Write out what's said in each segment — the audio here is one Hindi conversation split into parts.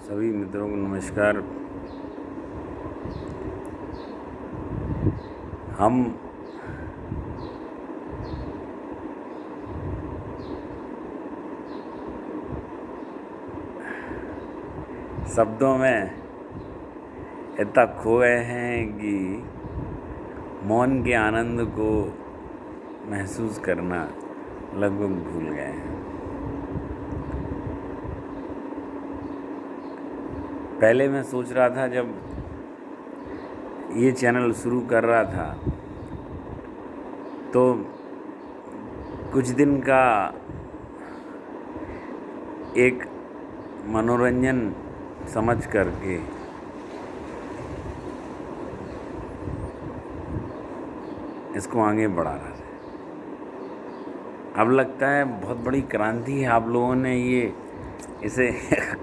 सभी मित्रों को नमस्कार। हम शब्दों में इतना खो गए हैं कि मौन के आनंद को महसूस करना लगभग भूल गए हैं। पहले मैं सोच रहा था, जब ये चैनल शुरू कर रहा था तो कुछ दिन का एक मनोरंजन समझ करके इसको आगे बढ़ा रहा था। अब लगता है बहुत बड़ी क्रांति है, आप लोगों ने इसे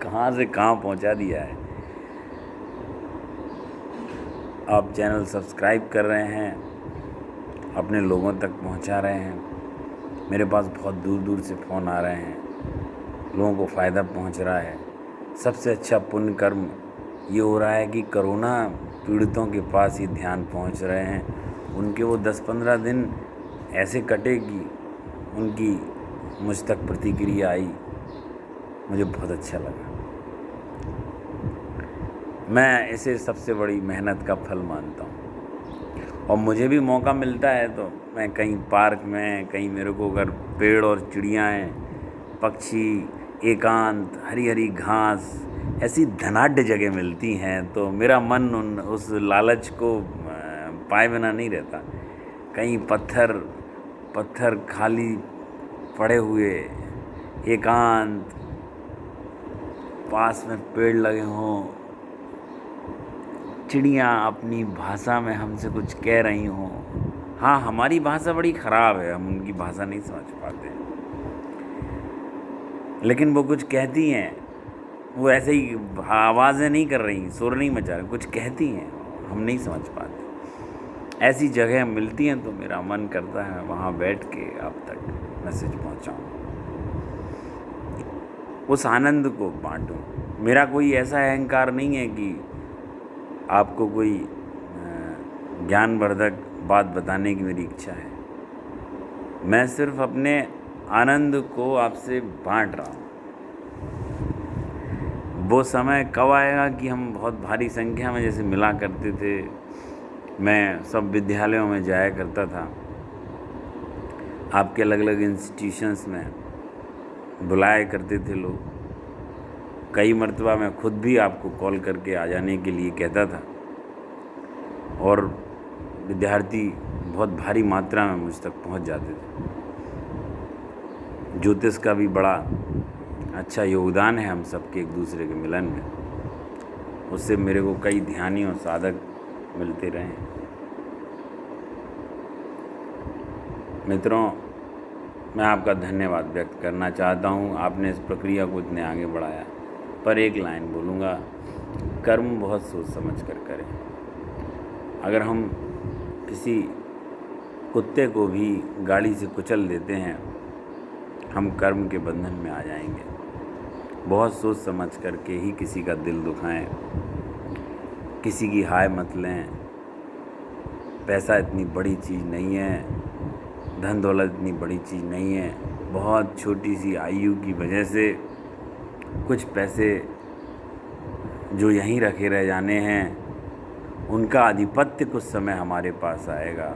कहाँ से कहाँ पहुँचा दिया है। आप चैनल सब्सक्राइब कर रहे हैं, अपने लोगों तक पहुंचा रहे हैं। मेरे पास बहुत दूर दूर से फ़ोन आ रहे हैं, लोगों को फ़ायदा पहुंच रहा है। सबसे अच्छा पुण्य कर्म ये हो रहा है कि कोरोना पीड़ितों के पास ही ध्यान पहुंच रहे हैं। उनके वो 10-15 दिन ऐसे कटे कि उनकी मुझ तक प्रतिक्रिया आई, मुझे बहुत अच्छा लगा। मैं इसे सबसे बड़ी मेहनत का फल मानता हूँ। और मुझे भी मौका मिलता है तो मैं कहीं पार्क में, कहीं मेरे को अगर पेड़ और चिड़ियाँ, पक्षी, एकांत, हरी हरी घास, ऐसी धनाढ्य जगह मिलती हैं तो मेरा मन उस लालच को पाए बिना नहीं रहता। कहीं पत्थर खाली पड़े हुए, एकांत, पास में पेड़ लगे हों, चिड़ियाँ अपनी भाषा में हमसे कुछ कह रही हों। हाँ, हमारी भाषा बड़ी ख़राब है, हम उनकी भाषा नहीं समझ पाते, लेकिन वो कुछ कहती हैं। वो ऐसे ही आवाज़ें नहीं कर रही, शोर नहीं मचा रही, कुछ कहती हैं, हम नहीं समझ पाते। ऐसी जगह मिलती हैं तो मेरा मन करता है वहाँ बैठ के आप तक मैसेज पहुँचाऊँ, उस आनंद को बाँटूँ। मेरा कोई ऐसा अहंकार नहीं है कि आपको कोई ज्ञानवर्धक बात बताने की मेरी इच्छा है। मैं सिर्फ अपने आनंद को आपसे बांट रहा हूँ। वो समय कब आएगा कि हम बहुत भारी संख्या में जैसे मिला करते थे, मैं सब विद्यालयों में जाया करता था, आपके अलग अलग इंस्टीट्यूशंस में बुलाया करते थे लोग। कई मर्तबा मैं खुद भी आपको कॉल करके आ जाने के लिए कहता था और विद्यार्थी बहुत भारी मात्रा में मुझ तक पहुंच जाते थे। ज्योतिष का भी बड़ा अच्छा योगदान है हम सबके एक दूसरे के मिलन में। उससे मेरे को कई ध्यानी और साधक मिलते रहे। मित्रों, मैं आपका धन्यवाद व्यक्त करना चाहता हूँ, आपने इस प्रक्रिया को इतने आगे बढ़ाया। पर एक लाइन बोलूँगा, कर्म बहुत सोच समझ कर करें। अगर हम किसी कुत्ते को भी गाड़ी से कुचल देते हैं, हम कर्म के बंधन में आ जाएंगे। बहुत सोच समझ करके ही किसी का दिल दुखाएं, किसी की हाय मत लें। पैसा इतनी बड़ी चीज़ नहीं है, धन दौलत इतनी बड़ी चीज़ नहीं है। बहुत छोटी सी आयु की वजह से कुछ पैसे जो यहीं रखे रह जाने हैं, उनका आधिपत्य कुछ समय हमारे पास आएगा।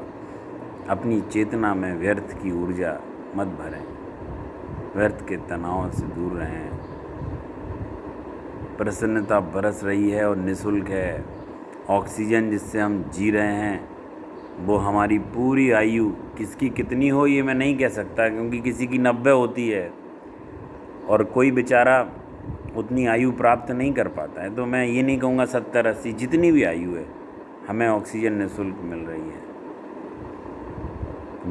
अपनी चेतना में व्यर्थ की ऊर्जा मत भरें, व्यर्थ के तनाव से दूर रहें। प्रसन्नता बरस रही है और निःशुल्क है। ऑक्सीजन जिससे हम जी रहे हैं वो हमारी पूरी आयु, किसकी कितनी हो ये मैं नहीं कह सकता, क्योंकि किसी की 90 होती है और कोई बेचारा उतनी आयु प्राप्त नहीं कर पाता है। तो मैं ये नहीं कहूँगा 70-80, जितनी भी आयु है, हमें ऑक्सीजन निःशुल्क मिल रही है,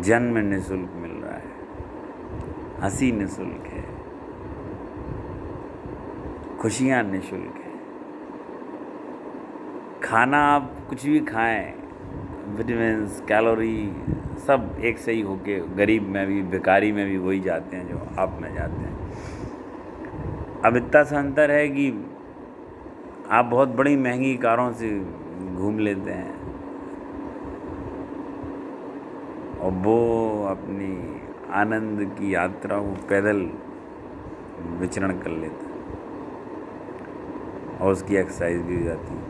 जन्म निःशुल्क मिल रहा है, हंसी निःशुल्क है, खुशियाँ निःशुल्क है। खाना आप कुछ भी खाएं, विटामिन्स, कैलोरी सब एक सही होके गरीब में भी, भिखारी में भी वही जाते हैं जो आप में जाते हैं। अब इतना सा अंतर है कि आप बहुत बड़ी महंगी कारों से घूम लेते हैं और वो अपनी आनंद की यात्रा को पैदल विचरण कर लेता है और उसकी एक्सरसाइज भी हो जाती है।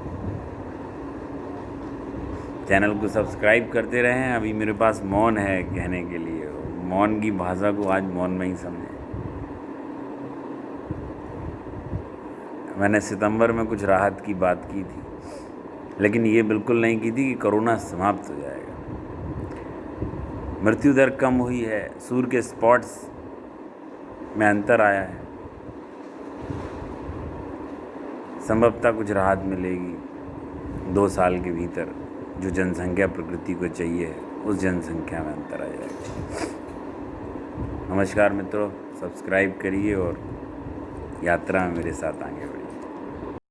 चैनल को सब्सक्राइब करते रहें। अभी मेरे पास मौन है कहने के लिए, मौन की भाषा को आज मौन में ही समझें। मैंने सितंबर में कुछ राहत की बात की थी, लेकिन ये बिल्कुल नहीं की थी कि कोरोना समाप्त हो जाएगा। मृत्यु दर कम हुई है, सूर्य के स्पॉट्स में अंतर आया है, संभवतः कुछ राहत मिलेगी 2 साल के भीतर। जो जनसंख्या प्रकृति को चाहिए उस जनसंख्या में अंतर आ जाएगा। नमस्कार मित्रों, सब्सक्राइब करिए और यात्रा में मेरे साथ आगे बढ़िए।